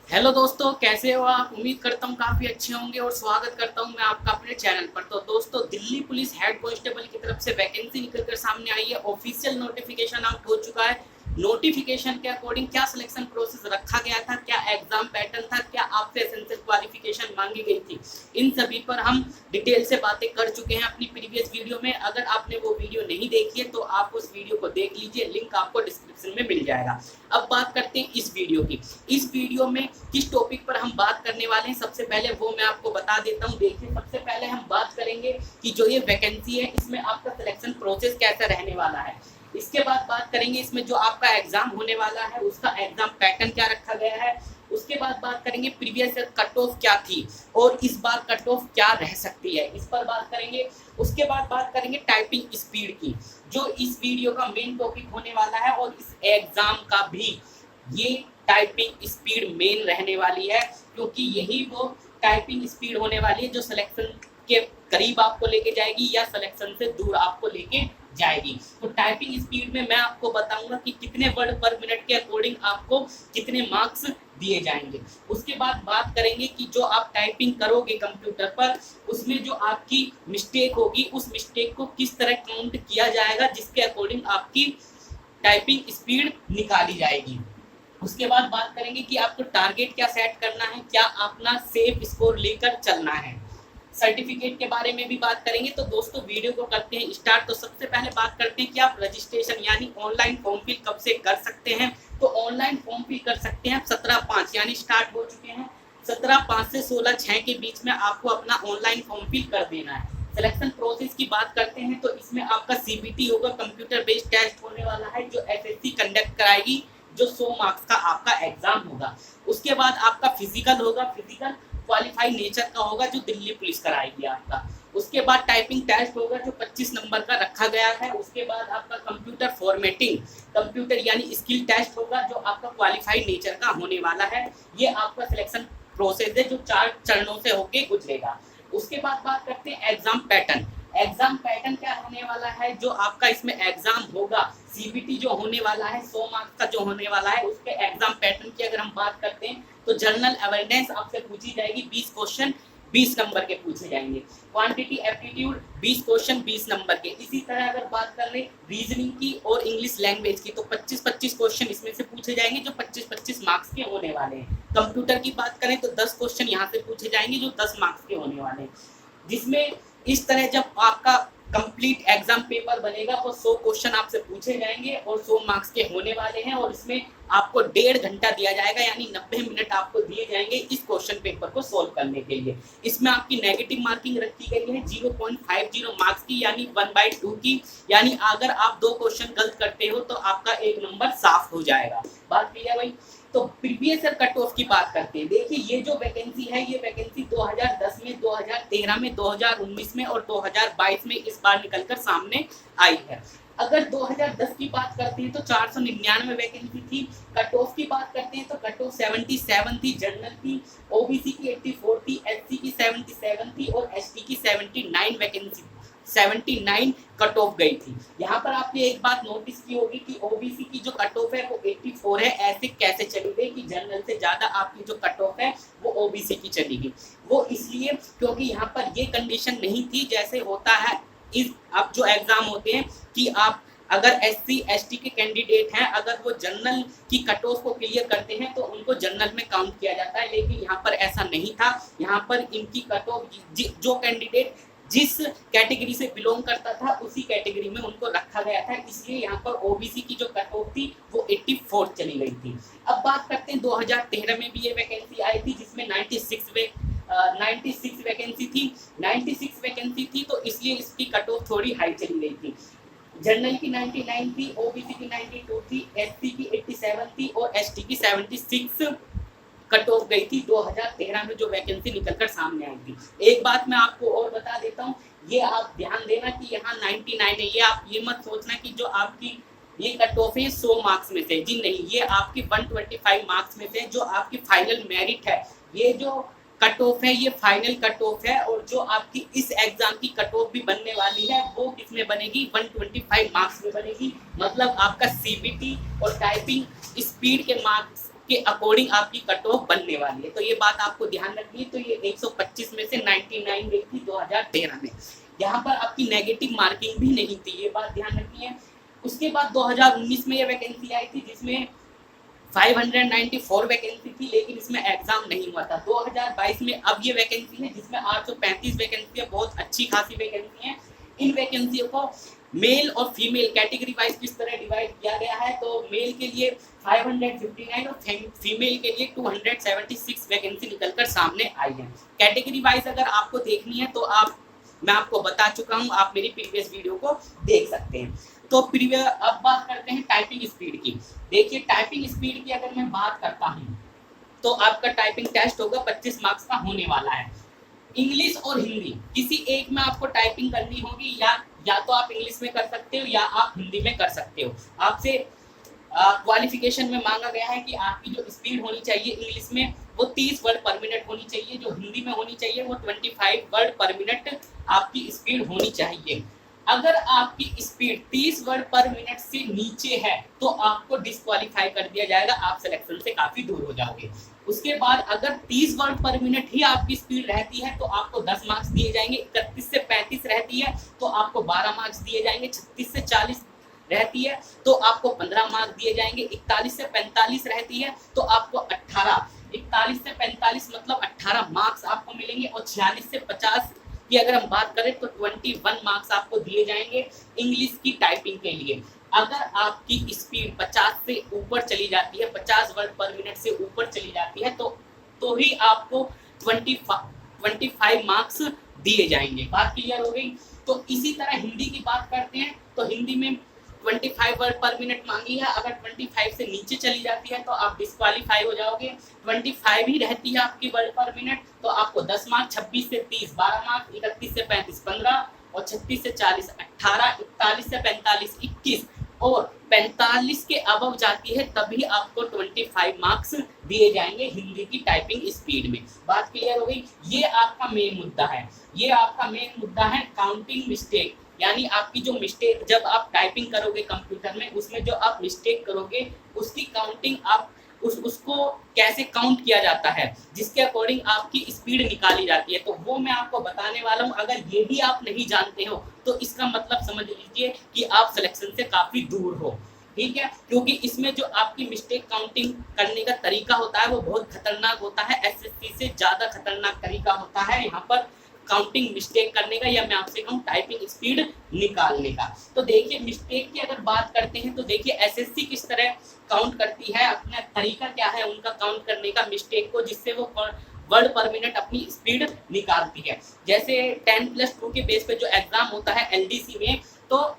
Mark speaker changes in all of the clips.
Speaker 1: Hello दोस्तों, कैसे हो आप? उम्मीद करता हूँ काफ़ी अच्छे होंगे और स्वागत करता हूँ मैं आपका अपने चैनल पर। तो दोस्तों, दिल्ली पुलिस हेड कांस्टेबल की तरफ से वैकेंसी निकलकर सामने आई है। ऑफिशियल नोटिफिकेशन आउट हो चुका है। नोटिफिकेशन के अकॉर्डिंग क्या सिलेक्शन प्रोसेस रखा गया था, क्या एग्जाम पैटर्न था, क्या आपसे एसेंशियल क्वालिफिकेशन मांगी गई थी, इन सभी पर हम डिटेल से बातें कर चुके हैं अपनी प्रीवियस वीडियो में। अगर आपने वो वीडियो नहीं देखी है तो आप उस वीडियो को देख लीजिए, लिंक आपको डिस्क्रिप्शन में मिल जाएगा। अब बात करते हैं इस वीडियो की। इस वीडियो में किस टॉपिक पर हम बात करने वाले हैं, सबसे पहले वो मैं आपको बता देता हूँ। देखिए, सबसे पहले हम बात करेंगे कि जो ये वैकेंसी है इसमें आपका सिलेक्शन प्रोसेस कैसा रहने वाला है। इसके बाद बात करेंगे इसमें जो आपका एग्जाम होने वाला है उसका एग्जाम पैटर्न क्या रखा गया है। उसके बाद बात करेंगे प्रीवियस ईयर कट ऑफ क्या थी और इस बार कट ऑफ क्या रह सकती है, इस पर बात करेंगे। उसके बाद बात करेंगे टाइपिंग स्पीड की, जो इस वीडियो का मेन टॉपिक होने वाला है, और इस एग्जाम का भी ये टाइपिंग स्पीड मेन रहने वाली है, क्योंकि यही वो टाइपिंग स्पीड होने वाली है जो सिलेक्शन के करीब आपको लेके जाएगी या सिलेक्शन से दूर आपको लेके जाएगी। तो टाइपिंग स्पीड में मैं आपको बताऊंगा कि कितने वर्ड पर मिनट के अकॉर्डिंग आपको कितने मार्क्स दिए जाएंगे। उसके बाद बात करेंगे कि जो आप टाइपिंग करोगे कंप्यूटर पर, उसमें जो आपकी मिस्टेक होगी उस मिस्टेक को किस तरह काउंट किया जाएगा, जिसके अकॉर्डिंग आपकी टाइपिंग स्पीड निकाली जाएगी। उसके बाद बात करेंगे कि आपको टारगेट क्या सेट करना है, क्या अपना सेफ स्कोर लेकर चलना है। सर्टिफिकेट के बारे में भी बात करेंगे। तो दोस्तों, वीडियो को करते हैं स्टार्ट। तो सबसे पहले बात करते हैं कि आप रजिस्ट्रेशन यानी ऑनलाइन फॉर्म फिल कब से कर सकते हैं। तो ऑनलाइन फॉर्म फिल कर सकते हैं 17/5 यानी स्टार्ट हो चुके हैं। 17/5 से 16/6 के बीच में आपको अपना ऑनलाइन फॉर्म फिल कर देना है। सिलेक्शन प्रोसेस की बात करते हैं तो इसमें आपका सीबीटी होगा, कंप्यूटर बेस्ड टेस्ट होने वाला है जो एसएससी कंडक्ट कराएगी, जो 100 मार्क्स का आपका एग्जाम होगा। उसके बाद आपका फिजिकल होगा, फिजिकल क्वालिफाई नेचर का होगा जो दिल्ली पुलिस कराएगी आपका। उसके बाद टाइपिंग टेस्ट होगा जो 25 नंबर का रखा गया है। उसके बाद आपका कंप्यूटर फॉर्मेटिंग, कंप्यूटर यानी स्किल टेस्ट होगा जो आपका क्वालिफाई नेचर का होने वाला है। ये आपका सिलेक्शन प्रोसेस है जो 4 चरणों से होके गुजरेगा। उसके बाद बात करते हैं एग्जाम पैटर्न। एग्जाम पैटर्न क्या होने वाला है, जो आपका इसमें एग्जाम होगा, सीबीटी जो होने वाला है 100 मार्क्स का जो होने वाला है, उसके एग्जाम पैटर्न की अगर हम बात करते हैं तो जनरल अवेयरनेस आपसे पूछी जाएगी, 20 क्वेश्चन 20 नंबर के पूछे जाएंगे। क्वांटिटी एप्टीट्यूड 20 क्वेश्चन 20 नंबर के। इसी तरह अगर बात कर ले रीजनिंग की और इंग्लिश लैंग्वेज की तो 25-25 क्वेश्चन इसमें से पूछे जाएंगे जो 25-25 मार्क्स के होने वाले हैं। कंप्यूटर की बात करें तो 10 क्वेश्चन यहाँ से पूछे जाएंगे जो 10 मार्क्स के होने वाले हैं। जिसमें इस तरह जब आपका कंप्लीट एग्जाम पेपर बनेगा तो 100 क्वेश्चन आपसे पूछे जाएंगे और 100 मार्क्स के होने वाले हैं, और इसमें आपको 1.5 घंटा दिया जाएगा यानी 90 मिनट आपको दिए जाएंगे इस क्वेश्चन पेपर को सोल्व करने के लिए। इसमें आपकी नेगेटिव मार्किंग रखी गई है 0.50 मार्क्स की यानी 1/2 की, यानी अगर आप 2 क्वेश्चन गलत करते हो तो आपका 1 नंबर साफ हो जाएगा। बात क्लियर भाई? तो प्रीवियस ईयर कट ऑफ की बात करते हैं। देखिए, ये जो वैकेंसी है ये वैकेंसी 2010 में, 2013 में, 2019 में और 2022 में इस बार निकलकर सामने आई है। अगर 2010 की बात करते हैं तो 499 वैकेंसी थी। कट ऑफ की बात करते हैं तो कट ऑफ 77 थी, जनरल की, ओबीसी की 84 थी, एससी की 77 थी और एसटी की 79 वैकेंसी 79 कट ऑफ गई थी। यहाँ पर आपने एक बात नोटिस की होगी कि ओबीसी की जो कट ऑफ है वो 84 है। ऐसे कैसे चली गई कि जनरल से ज्यादा आपकी जो कट ऑफ है वो ओबीसी की चली गई? वो इसलिए क्योंकि यहाँ पर ये कंडीशन नहीं थी जैसे होता है इस अब जो एग्जाम होते हैं कि आप अगर एससी एसटी के कैंडिडेट हैं, अगर वो जनरल की कट ऑफ को क्लियर करते हैं तो उनको जनरल में काउंट किया जाता है, लेकिन यहाँ पर ऐसा नहीं था। यहाँ पर इनकी कट ऑफ जो कैंडिडेट जिस कैटेगरी से बिलोंग करता था उसी कैटेगरी में उनको रखा गया था, इसलिए यहाँ पर ओबीसी की जो कट ऑफ थी वो 84 चली गई थी। अब बात करते हैं 2013 में भी ये वैकेंसी आई थी जिसमें 96 वैकेंसी थी। 96 वैकेंसी थी तो इसलिए इसकी कट ऑफ थोड़ी हाई चली गई थी। जनरल की 99 थी, ओबीसी की 92 थी, एससी की 87 थी और एसटी की 76 कट ऑफ गई थी 2013 में जो वैकेंसी निकलकर सामने आई थी। एक बात मैं आपको और बता देता हूँ, ये आप ध्यान देना कि यहाँ 99 है, ये आप ये मत सोचना कि जो आपकी ये कट ऑफ है 100 मार्क्स में से, जी नहीं, ये आपकी 125 मार्क्स में से जो आपकी फाइनल मेरिट है। ये जो कट ऑफ है ये फाइनल कट ऑफ है, और जो आपकी इस एग्जाम की कट ऑफ भी बनने वाली है वो किसमें बनेगी? 125 मार्क्स में बनेगी। मतलब आपका सीबीटी और टाइपिंग स्पीड के मार्क्स के अकॉर्डिंग आपकी कट ऑफ बनने वाली है। तो ये बात आपको ध्यान रखनी है। तो ये 125 में से 99 गई थी 2013 में। यहाँ पर आपकी नेगेटिव मार्किंग भी नहीं थी, ये बात ध्यान रखनी है। उसके बाद 2019 में ये वैकेंसी आई थी जिसमें 594 वैकेंसी थी, लेकिन इसमें एग्जाम नहीं हुआ था। 2022 में अब ये वैकेंसी है जिसमें 835 वैकेंसी है, बहुत अच्छी खासी वैकेंसी है। इन वैकेंसियों को मेल और फीमेल कैटेगरी वाइज किस तरह डिवाइड किया गया है, तो मेल के लिए 559 और फीमेल के लिए 276 वैकेंसी निकलकर सामने आई है। कैटेगरी वाइज अगर आपको देखनी है तो मैं आपको बता चुका हूँ, आप मेरी प्रीवियस वीडियो को देख सकते हैं। तो अब बात करते हैं टाइपिंग स्पीड की। देखिए टाइपिंग स्पीड की अगर मैं बात करता हूँ तो आपका टाइपिंग टेस्ट होगा 25 मार्क्स का होने वाला है। इंग्लिश और हिंदी किसी एक में आपको टाइपिंग करनी होगी, या तो आप इंग्लिश में कर सकते हो या आप हिंदी में कर सकते हो। आपसे क्वालिफिकेशन में मांगा गया है कि आपकी जो स्पीड होनी चाहिए इंग्लिश में वो 30 वर्ड पर मिनट होनी चाहिए, जो हिंदी में होनी चाहिए वो 25 वर्ड पर मिनट आपकी स्पीड होनी चाहिए। अगर आपकी स्पीड 30 वर्ड पर मिनट से नीचे है तो आपको डिस्क्वालीफाई कर दिया जाएगा, आप सिलेक्शन से काफी दूर हो जाओगे। उसके बाद अगर 30 वर्ड पर मिनट ही आपकी स्पीड रहती है तो आपको 10 मार्क्स दिए जाएंगे। 31 से 35 रहती है तो आपको 12 मार्क्स दिए जाएंगे। 36 से 40 रहती है तो आपको 15 मार्क्स दिए जाएंगे। 41 से 45 रहती है तो आपको 18, 41 से 45 मतलब 18 मार्क्स आपको मिलेंगे। और 46 से 50 की अगर हम बात करें तो 21 मार्क्स आपको दिए जाएंगे इंग्लिश की टाइपिंग के लिए। अगर आपकी स्पीड 50 से ऊपर चली जाती है, 50 वर्ड पर मिनट से ऊपर चली जाती है तो ही आपको 25 मार्क्स दिए जाएंगे। बात क्लियर हो गई। तो इसी तरह हिंदी की बात करते हैं तो हिंदी में 25 वर्ड पर मिनट मांगी है। अगर 25 से नीचे चली जाती है तो आप डिस्क्वालीफाई हो जाओगे। 25 ही रहती है आपकी वर्ड पर मिनट तो आपको 10 मार्क्स। 26 से 30 12 मार्क्स, 31 से 35 15 और 36 से 40 18, 41 से 45 21 और 45 के अबव जाती है तभी आपको 25 मार्क्स दिए जाएंगे हिंदी की टाइपिंग स्पीड में। बात क्लियर हो गई। ये आपका मेन मुद्दा है, ये आपका मेन मुद्दा है काउंटिंग मिस्टेक, यानी आपकी जो मिस्टेक जब आप टाइपिंग करोगे कंप्यूटर में उसमें जो आप मिस्टेक करोगे उसकी काउंटिंग आप उसको कैसे काउंट किया जाता है, जिसके अकॉर्डिंग आपकी स्पीड निकाली जाती है, तो वो मैं आपको बताने वाला हूँ। अगर ये भी आप नहीं जानते हो तो इसका मतलब समझ लीजिए कि आप सिलेक्शन से काफी दूर हो, ठीक है। क्योंकि इसमें जो आपकी मिस्टेक काउंटिंग करने का तरीका होता है वो बहुत खतरनाक होता है, एसएससी से ज्यादा खतरनाक तरीका होता है यहाँ पर काउंटिंग मिस्टेक करने का, या मैं आपसे कहूँ टाइपिंग स्पीड निकालने का। तो देखिए मिस्टेक की अगर बात करते हैं तो देखिए एसएससी किस तरह काउंट करती है, अपना तरीका क्या है उनका काउंट करने का मिस्टेक को, जिससे वो वर्ड पर मिनट अपनी स्पीड निकालती है। जैसे 10+2 के बेस पे जो एग्जाम होता है एलडीसी में, तो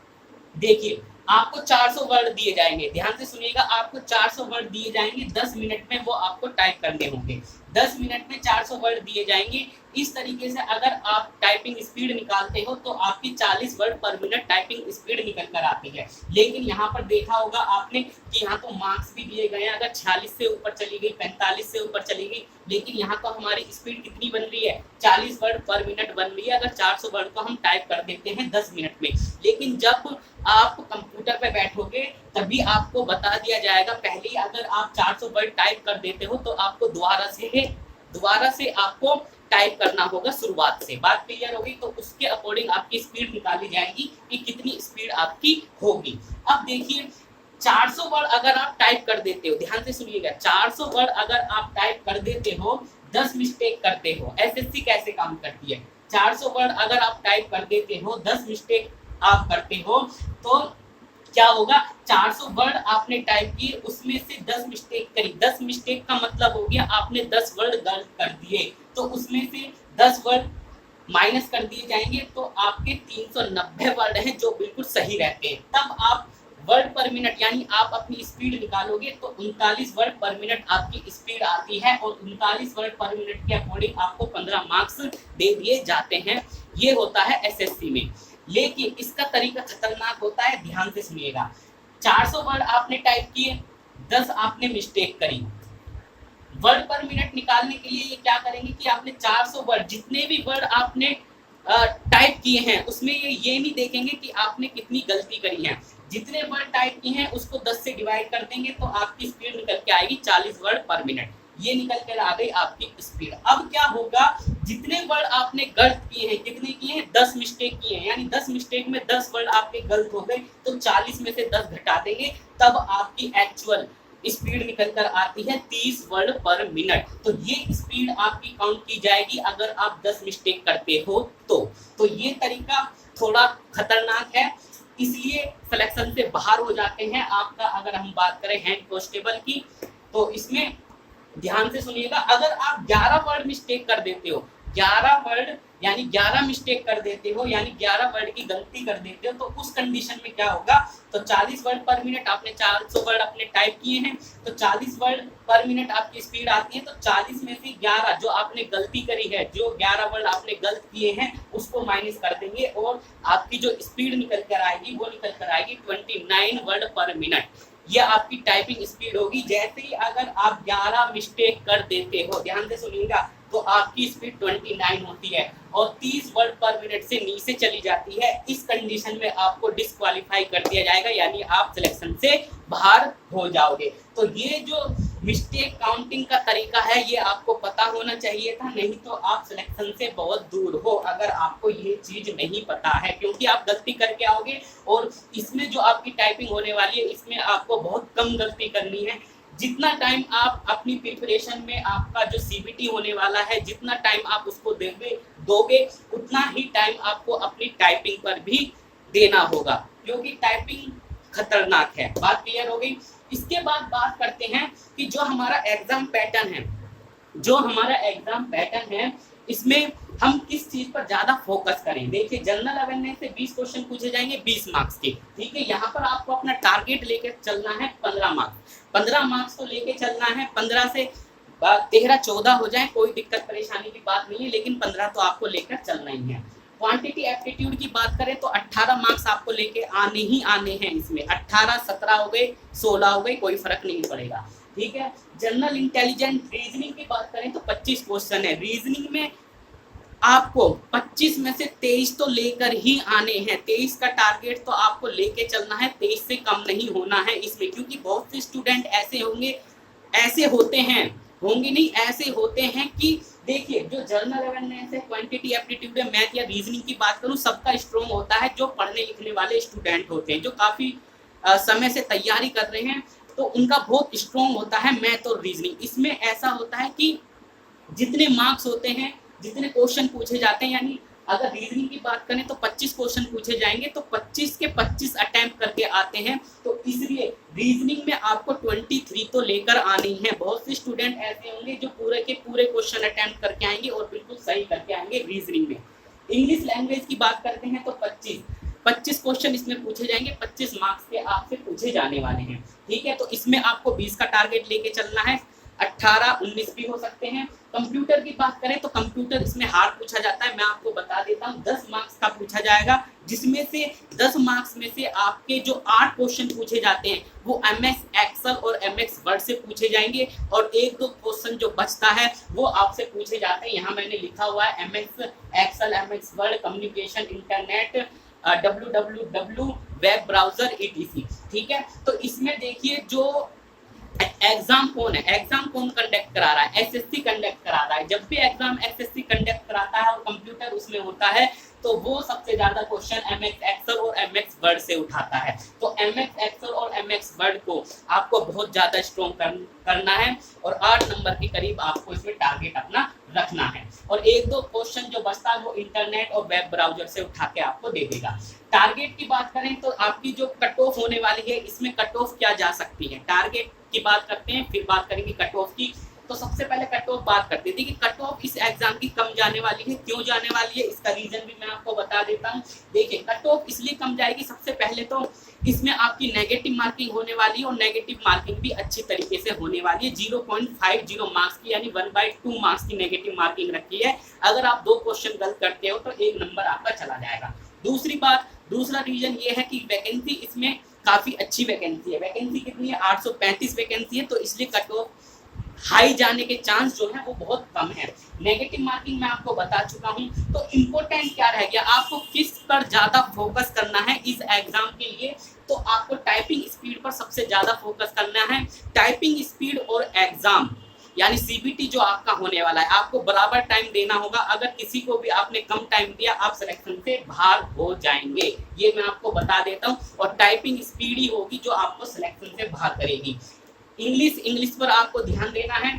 Speaker 1: देखिए आपको 400 वर्ड दिए जाएंगे, ध्यान से सुनिएगा, आपको 400 वर्ड दिए जाएंगे, 10 मिनट में वो आपको टाइप करने होंगे। 10 मिनट में 400 वर्ड दिए जाएंगे। इस तरीके से अगर आप टाइपिंग स्पीड निकालते हो तो आपकी 40 वर्ड पर मिनट टाइपिंग स्पीड निकल कर आती है। लेकिन यहाँ पर देखा होगा आपने कि यहाँ तो मार्क्स भी दिए गए हैं, अगर 46 से ऊपर चली गई, 45 से ऊपर चली गई, लेकिन यहाँ तो हमारी स्पीड कितनी बन रही है, 40 वर्ड पर मिनट बन रही है। अगर 400 वर्ड को हम टाइप कर देते हैं 10 मिनट में, लेकिन जब आप कंप्यूटर पे बैठोगे तभी आपको बता दिया जाएगा, पहले अगर आप 400 वर्ड टाइप कर देते हो तो आपको दोबारा से आपको टाइप करना होगा शुरुआत से। बात क्लियर होगी। तो उसके अकॉर्डिंग आपकी स्पीड निकाली जाएगी कि कितनी स्पीड आपकी होगी। अब देखिए 400 वर्ड अगर आप टाइप कर देते हो, ध्यान से सुनिएगा, 400 वर्ड अगर आप टाइप कर देते हो, 10 मिस्टेक करते हो, एसएससी कैसे काम करती है, 400 वर्ड अगर आप टाइप कर देते हो, 10 मिस्टेक आप करते हो तो क्या होगा, 400 वर्ड आपने टाइप किए, उसमें से 10 मिस्टेक करी, 10 मिस्टेक का मतलब हो गया आपने 10 वर्ड गलत कर दिए, तो उसमें से 10 वर्ड माइनस कर दिए जाएंगे, तो आपके 390 वर्ड हैं जो बिल्कुल सही रहते हैं। तब आप वर्ड पर मिनट यानी आप अपनी स्पीड निकालोगे तो 39 वर्ड पर मिनट आपकी स्पीड आती है, और 39 वर्ड पर मिनट के अकॉर्डिंग आपको 15 मार्क्स दे दिए जाते हैं। ये होता है एसएससी में। लेकिन इसका तरीका खतरनाक होता है, ध्यान से सुनिएगा। 400 वर्ड आपने टाइप किए, 10 आपने मिस्टेक करी, वर्ड पर मिनट निकालने के लिए ये क्या करेंगे कि आपने 400 वर्ड, जितने भी वर्ड आपने टाइप किए हैं उसमें ये नहीं देखेंगे कि आपने कितनी गलती करी है, जितने वर्ड टाइप किए हैं उसको 10 से डिवाइड कर देंगे तो आपकी स्पीड निकल के आएगी 40 वर्ड पर मिनट। ये निकल कर आ गई आपकी स्पीड। अब क्या होगा, जितने वर्ड आपने गलत किए हैं, कितने किए हैं, 10 मिस्टेक किए हैं, यानी 10 मिस्टेक में 10 वर्ड आपके गलत हो गए, तो 40 में से 10 घटा देंगे, तब आपकी एक्चुअल स्पीड निकल कर आती है 30 वर्ड पर मिनट। तो ये स्पीड आपकी काउंट की जाएगी अगर आप 10 मिस्टेक करते हो तो ये तरीका थोड़ा खतरनाक है, इसलिए सिलेक्शन से बाहर हो जाते हैं आपका। अगर हम बात करें हेड कांस्टेबल की, तो इसमें ध्यान से सुनिएगा, अगर आप 11 वर्ड मिस्टेक कर देते हो, 11 वर्ड यानी 11 मिस्टेक कर देते हो, यानी 11 वर्ड की गलती कर देते हो, तो उस कंडीशन में क्या होगा, तो 40 वर्ड पर मिनट, आपने 400 वर्ड अपने टाइप किए हैं, तो 40 वर्ड पर मिनट आपकी स्पीड आती है, तो 40 में से 11 जो आपने गलती करी है, जो 11 वर्ड आपने गलत किए हैं उसको माइनस कर देंगे और आपकी जो स्पीड निकल कर आएगी वो निकल कर आएगी 29 वर्ड पर मिनट। ये आपकी टाइपिंग स्पीड होगी। जैसे ही अगर आप 11 मिस्टेक कर देते हो, ध्यान से सुनिएगा, तो आपकी स्पीड 29 होती है और 30 वर्ड पर मिनट से नीचे चली जाती है। इस कंडीशन में आपको डिस्क्वालीफाई कर दिया जाएगा, यानी आप सिलेक्शन से बाहर हो जाओगे। तो ये जो मिस्टेक काउंटिंग का तरीका है ये आपको पता होना चाहिए था, नहीं तो आप सिलेक्शन से बहुत दूर हो अगर आपको ये चीज नहीं पता है, क्योंकि आप गलती करके आओगे और इसमें जो आपकी टाइपिंग होने वाली है इसमें आपको बहुत कम गलती करनी है। जितना टाइम आप अपनी प्रिपरेशन में, आपका जो सीबीटी होने वाला है, जितना टाइम आप उसको दोगे उतना ही टाइम आपको अपनी टाइपिंग पर भी देना होगा, क्योंकि टाइपिंग खतरनाक है। बात क्लियर हो गई। इसके बाद बात करते हैं कि जो हमारा एग्जाम पैटर्न है, इसमें हम किस चीज पर ज्यादा फोकस करें। देखिए, जनरल अवेयरनेस से 20 क्वेश्चन पूछे जाएंगे 20 मार्क्स के, ठीक है। यहाँ पर आपको अपना टारगेट लेकर चलना है 15 मार्क्स। 15 मार्क्स तो लेके चलना है, 15 से 13 14 हो जाए कोई दिक्कत परेशानी की बात नहीं है, लेकिन 15 तो आपको लेकर चलना ही है। क्वांटिटी एप्टीट्यूड की बात करें तो 18 मार्क्स आपको लेके आने ही आने हैं। इसमें 18, 17 हो गए, 16 हो गए, कोई फर्क नहीं पड़ेगा, ठीक है। जनरल इंटेलिजेंट रीजनिंग की बात करें तो 25 क्वेश्चन है। रीजनिंग में आपको 25 में से 23 तो लेकर ही आने हैं। 23 का टारगेट तो आपको लेके चलना है, 23 से कम नहीं होना है इसमें, क्योंकि बहुत से स्टूडेंट ऐसे होते हैं कि देखिए, जो जनरल अवेयरनेस है, क्वांटिटी एप्टीट्यूड है, मैथ या रीजनिंग की बात करूं, सबका स्ट्रॉन्ग होता है जो पढ़ने लिखने वाले स्टूडेंट होते हैं, जो काफी समय से तैयारी कर रहे हैं, तो उनका बहुत स्ट्रॉन्ग होता है मैथ और रीजनिंग। इसमें ऐसा होता है कि जितने मार्क्स होते हैं, जितने क्वेश्चन पूछे जाते हैं, यानी अगर रीजनिंग की बात करें तो 25 क्वेश्चन पूछे जाएंगे, तो 25 के 25 अटेम्प्ट करके आते हैं, तो इसलिए रीजनिंग में आपको 23 तो लेकर आनी है। बहुत से स्टूडेंट ऐसे होंगे जो पूरे के पूरे क्वेश्चन अटेम्प्ट करके आएंगे और बिल्कुल सही करके आएंगे रीजनिंग में। इंग्लिश लैंग्वेज की बात करते हैं तो 25 क्वेश्चन इसमें पूछे जाएंगे, 25 मार्क्स के आपसे पूछे जाने वाले हैं, ठीक है। तो इसमें आपको 20 का टारगेट लेके चलना है, 18, 19 भी हो सकते हैं। कंप्यूटर की बात करें तो कंप्यूटर इसमें हार्ड पूछा जाता है, मैं आपको बता देता हूँ, 10 मार्क्स का पूछा जाएगा, जिसमें से 10 मार्क्स में से आपके जो 8 क्वेश्चन पूछे जाते हैं वो एमएस एक्सेल और एमएस वर्ड से पूछे जाएंगे, और 1-2 क्वेश्चन जो बचता है वो आपसे पूछे जाते हैं। यहाँ मैंने लिखा हुआ है MS Excel, MS Word, communication, internet, www, web browser, etc, ठीक है। तो इसमें देखिए, जो एग्जाम कौन कंडक्ट करा रहा है, एसएससी कंडक्ट करा रहा है। जब भी एग्जाम एसएससी कंडक्ट कराता है और कंप्यूटर उसमें होता है, तो वो सबसे ज्यादा क्वेश्चन एमएस एक्सेल और एमएस वर्ड से उठाता है। तो एमएस एक्सेल और एमएस वर्ड को आपको बहुत ज्यादा स्ट्रॉन्ग करना है, और 8 नंबर के करीब आपको इसमें टारगेट अपना रखना है, और 1-2 क्वेश्चन जो बचता है वो इंटरनेट और वेब ब्राउजर से उठा के आपको दे देगा। टारगेट की बात करें तो आपकी जो कट ऑफ होने वाली है, इसमें कट ऑफ क्या जा सकती है, टारगेट की बात करते हैं, फिर बात करेंगे कट ऑफ की। तो सबसे पहले कट ऑफ बात करते हैं। देखिए, कट ऑफ इस एग्जाम की कम जाने वाली है, क्यों जाने वाली है इसका रीजन भी मैं आपको बता देता हूँ। देखिए, कट ऑफ इसलिए कम जाएगी, सबसे पहले तो इसमें आपकी नेगेटिव मार्किंग होने वाली है, और नेगेटिव मार्किंग भी अच्छी तरीके से होने वाली है। 0.50 मार्क्स की, यानी 1/2 मार्क्स की नेगेटिव मार्किंग रखी है। अगर आप 2 क्वेश्चन गलत करते हो तो 1 नंबर आपका चला जाएगा। दूसरा रीजन ये है कि वैकेंसी इसमें काफी अच्छी वैकेंसी है। वैकेंसी कितनी है, 835 वैकेंसी है, तो इसलिए कट ऑफ हाई जाने के चांस जो है वो बहुत कम है। नेगेटिव मार्किंग मैं आपको बता चुका हूं। तो इम्पोर्टेंट क्या रह गया, आपको किस पर ज्यादा फोकस करना है इस एग्जाम के लिए, तो आपको टाइपिंग स्पीड पर सबसे ज़्यादा फोकस करना है। टाइपिंग स्पीड और एग्ज़ाम यानी सीबीटी जो आपका होने वाला है, आपको बराबर टाइम देना होगा। अगर किसी को भी आपने कम टाइम दिया, आप सिलेक्शन से बाहर हो जाएंगे, ये मैं आपको बता देता हूँ। और टाइपिंग स्पीड ही होगी जो आपको सिलेक्शन से बाहर करेगी। इंग्लिश पर आपको ध्यान देना है।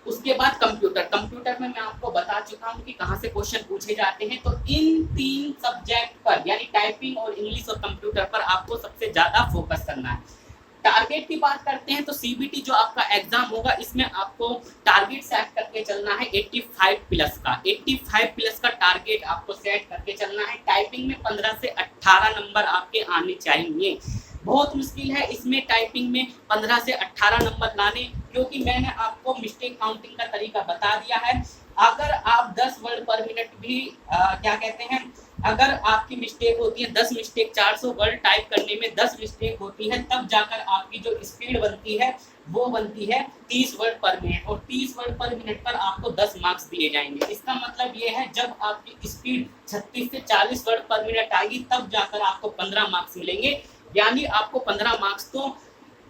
Speaker 1: उसके बाद कंप्यूटर में मैं आपको बता चुका हूँ कि कहाँ से क्वेश्चन पूछे जाते हैं। तो इन 3 सब्जेक्ट पर यानी टाइपिंग और इंग्लिश और कंप्यूटर पर आपको सबसे ज्यादा फोकस करना है। टारगेट की बात करते हैं तो सीबीटी जो आपका एग्जाम होगा, इसमें आपको टारगेट सेट करके चलना है 85 प्लस का। 85 प्लस का टारगेट आपको सेट करके चलना है। टाइपिंग में 15 से 18 नंबर आपके आने चाहिए। बहुत मुश्किल है इसमें टाइपिंग में 15 से 18 नंबर लाने, क्योंकि मैंने आपको मिस्टेक काउंटिंग का तरीका बता दिया है। अगर आप 10 वर्ड पर मिनट भी क्या कहते हैं, अगर आपकी मिस्टेक होती है 10 मिस्टेक 400 वर्ड टाइप करने में 10 मिस्टेक होती है, तब जाकर आपकी जो स्पीड बनती है वो बनती है 30 वर्ड पर मिनट। और 30 वर्ड पर मिनट पर आपको 10 मार्क्स दिए जाएंगे। इसका मतलब ये है जब आपकी स्पीड 36 से 40 वर्ड पर मिनट आएगी, तब जाकर आपको 15 मार्क्स मिलेंगे। यानी आपको 15 मार्क्स तो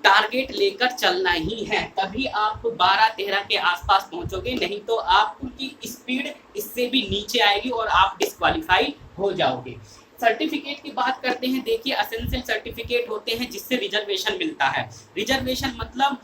Speaker 1: टारगेट लेकर चलना ही है, तभी आप 12-13 के आसपास पहुंचोगे। नहीं तो आपकी स्पीड इससे भी नीचे आएगी और आप डिस्क्वालीफाई हो जाओगे। सर्टिफिकेट की बात करते हैं। देखिए, एसेंशियल सर्टिफिकेट होते हैं जिससे रिजर्वेशन मिलता है। रिजर्वेशन मतलब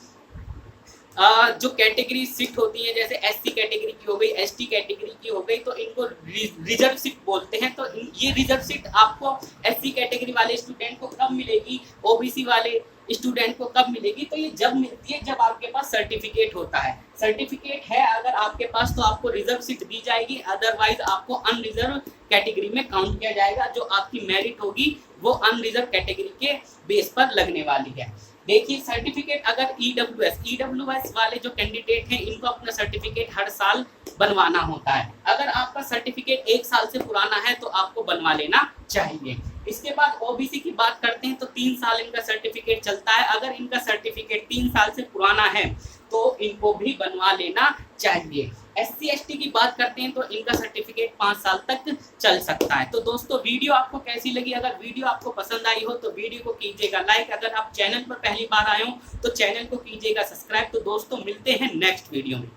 Speaker 1: जो कैटेगरी सीट होती है, जैसे एससी कैटेगरी की हो गई, एसटी कैटेगरी की हो गई, तो इनको रिजर्व सीट बोलते हैं। तो ये रिजर्व सीट आपको एससी कैटेगरी वाले स्टूडेंट को कब मिलेगी, ओबीसी वाले स्टूडेंट को कब मिलेगी? तो ये जब मिलती है जब आपके पास सर्टिफिकेट होता है। सर्टिफिकेट है अगर आपके पास तो आपको रिजर्व सीट दी जाएगी, अदरवाइज आपको अनरिजर्व कैटेगरी में काउंट किया जाएगा। जो आपकी मेरिट होगी वो अनरिजर्व कैटेगरी के बेस पर लगने वाली है। देखिए, सर्टिफिकेट अगर ईडब्ल्यूएस वाले जो कैंडिडेट हैं, इनको अपना सर्टिफिकेट हर साल बनवाना होता है। अगर आपका सर्टिफिकेट 1 साल से पुराना है तो आपको बनवा लेना चाहिए। इसके बाद ओबीसी की बात करते हैं तो 3 साल इनका सर्टिफिकेट चलता है। अगर इनका सर्टिफिकेट 3 साल से पुराना है तो इनको भी बनवा लेना चाहिए। एससी एसटी की बात करते हैं तो इनका सर्टिफिकेट 5 साल तक चल सकता है। तो दोस्तों, वीडियो आपको कैसी लगी? अगर वीडियो आपको पसंद आई हो तो वीडियो को कीजिएगा लाइक। अगर आप चैनल पर पहली बार आए हो तो चैनल को कीजिएगा सब्सक्राइब। तो दोस्तों, मिलते हैं नेक्स्ट वीडियो में।